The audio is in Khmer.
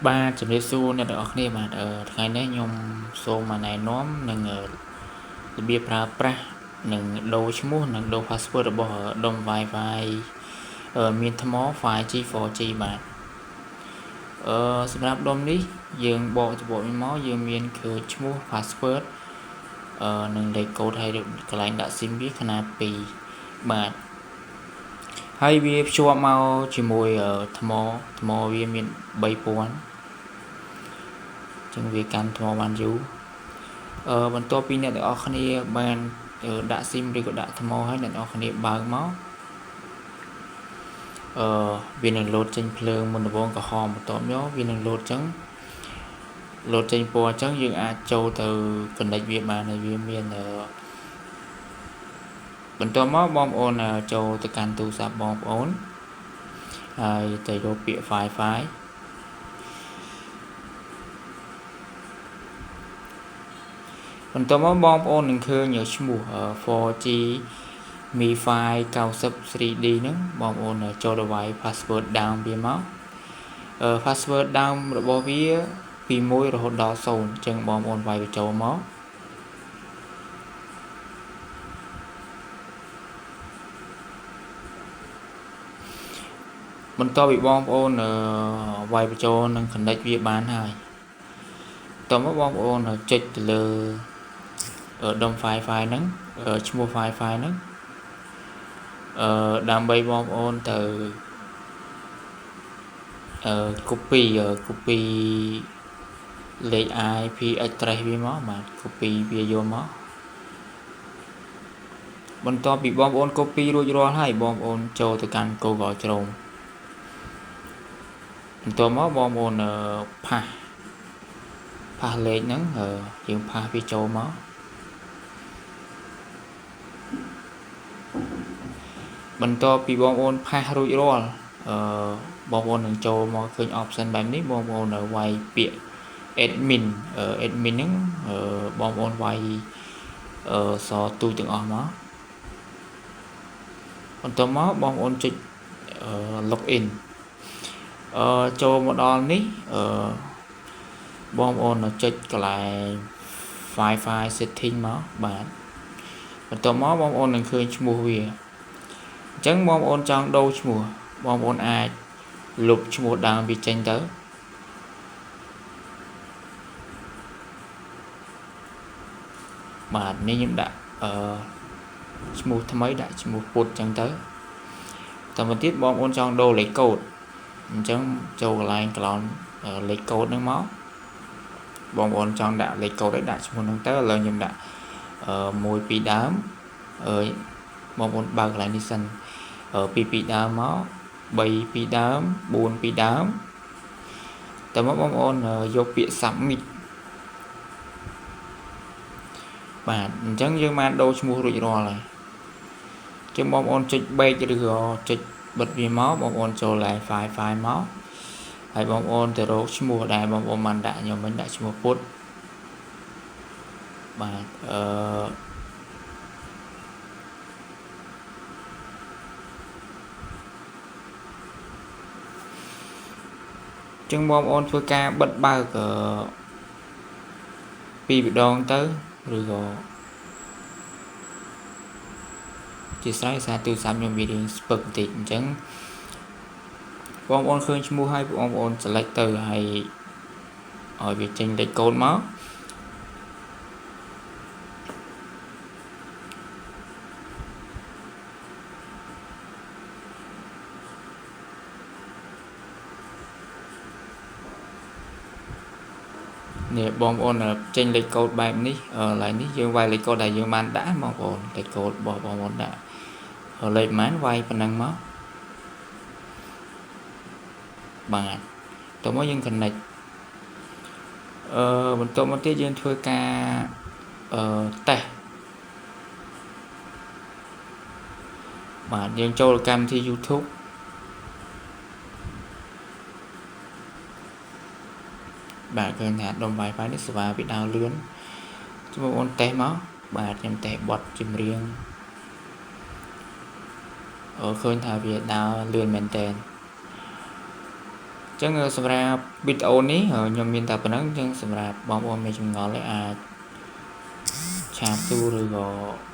baជំរាបសួរអ្នកទាំងអស់គ្នាបាទថ្ងៃនេះខ្ញុំសូមមកណែនាំនឹងរបៀបប្រើប្រាស់នឹងដូរឈ្មោះនិងដូរ password របស់ដុំ Wi-Fi មានថ្ម 5G 4G បាទសម្រាប់ដុំនេះយើងបកច្បកមកយើងមានគឺឈ្មោះ password និងលេខកូដហើយកន្លែងដាក់ SIM វាខនា2បាទហើយវាភ្ជាប់មកជាមួយថ្មវាមាន3000ចឹងវាកាន់ថ្មបានយូរបន្ទាប់ពីអ្នកទាំងអស់គ្នាបានដាក់ SIM ឬក៏ដាក់ថ្មហើយអ្នកទាំងអស់គ្នាបើកមកវានឹងលោតចេញភ្លើងមុនដំបូងក្រហមបន្ទាប់មកវានឹងលោតចឹងលោតចេញពណ៌ចឹងយើងអាចចូលទៅ connect វាបានហើយវាមានបន្ទាប់មកបងប្អូនចូលទៅកាន់ទូរស័ព្ទបងប្អូនហើយទៅយកពាក្យ Wi-Fi បន្ទាប់មកបងប្អូននឹងឃើញឈ្មោះ 4G Mi-Fi 90 3D ហ្នឹងបងប្អូនចូលទៅវាយ password ដើមវាមក password ដើមរបស់វាពី1រហូតដល់0អញ្ចឹងបងប្អូនវាយបញ្ចូលមកបន្ទាប់ពីបងប្អូនវាយបញ្ចូលនឹង connect វាបានហើយតោះមកបងប្អូនចុចទៅលើដុំ Wi-Fi ហ្នឹងឈ្មោះ Wi-Fi ហ្នឹងដើម្បីបងប្អូនទៅcopy លេខ IP address វាមកបាទ copy វាយកមកបន្ទាប់ពីបងប្អូន copy រួចរាល់ហើយបងប្អូនចូលទៅកាន់ Google Chrome បន្ទាប់មកបងប្អូនផាសលេខហ្នឹងយើងផាសវាចូលមកបន្ទាប់ពីបងប្អូនផាសរួចរាល់បងប្អូននឹងចូលមកឃើញ option បែបនេះបងប្អូនវាយពាក្យ admin ហ្នឹងបងប្អូនវាយសទូទាំងអស់មកបន្ទាប់មកបងប្អូនចុចlogin ចូលមកដល់នេះបងប្អូនចុចកន្លែង Wi-Fi setting មកបាទបន្ទាប់មកបងប្អូននឹងឃើញឈ្មោះវាអញ្ចឹងបងប្អូនចង់ដូរឈ្មោះបងប្អូនអាចលុបឈ្មោះដើមវាចេញទៅបាទនេះខ្ញុំដាក់ឈ្មោះថ្មីដាក់ឈ្មោះពុតអញ្ចឹងទៅតទៅទៀតបងប្អូនចង់ដូរលេខកូដអញ្ចឹងចូលកន្លែងក្លោនលេខកូដហ្នឹងមកបងប្អូនចង់ដាក់លេខកូដឲ្យដាក់ឈ្មោះហ្នឹងទៅឥឡូវខ្ញុំដាក់1 2ដើមបងប្អូនបើកកន្លែងនេះសិន2 2ដើមមក3 2ដើម4 2ដើមតើមកបងប្អូនយកពាក្យ submit បាទអញ្ចឹងយើងបានដូរឈ្មោះរួចរាល់ហើយចឹងបងប្អូនចុច back ឬក៏ចុចបិទវាមកបងប្អូនចូល file មកហើយបងប្អូនទៅរកឈ្មោះដែលបងប្អូនបានដាក់ខ្ញុំវិញដាក់ឈ្មោះពុតបាទចឹងបងប្អូនធ្វើការបិទបើកពីរដងទៅឬក៏ជាស្រ័យសារទូរស័ព្ទខ្ញុំវារៀងស្ពឹកបន្តិចអញ្ចឹងបងប្អូនឃើញឈ្មោះហើយបងប្អូន select ទៅហើយឲ្យវាចេញលេខកូដមកនេះបងប្អូនចេញលេខកូដបែបនេះឡើយនេះយើងវាយលេខកូដដែលយើងបានដាក់បងប្អូនលេខកូដរបស់បងប្អូនដាក់លេខប៉ុន្មានវាយប៉ុណ្ណឹងមកបាទតោះមកយើង connect បន្ទាប់មកទៀតយើងធ្វើការតេស្តបាទយើងចូលកម្មវិធី YouTube បាទឃើញថាដុំ Wi-Fi នេះសេវាវាដើរលឿនជួយបងប្អូនតេស្តមកបាទខ្ញុំតេស្តបត់ចម្រៀងឃើញថាវាដើរលឿនមែនតើ ចឹងសម្រាប់វីដេអូនេះខ្ញុំមានតែប៉ុណ្ណឹងចឹងសម្រាប់បងប្អូនមានចម្ងល់អាចឆាតសួរឬក៏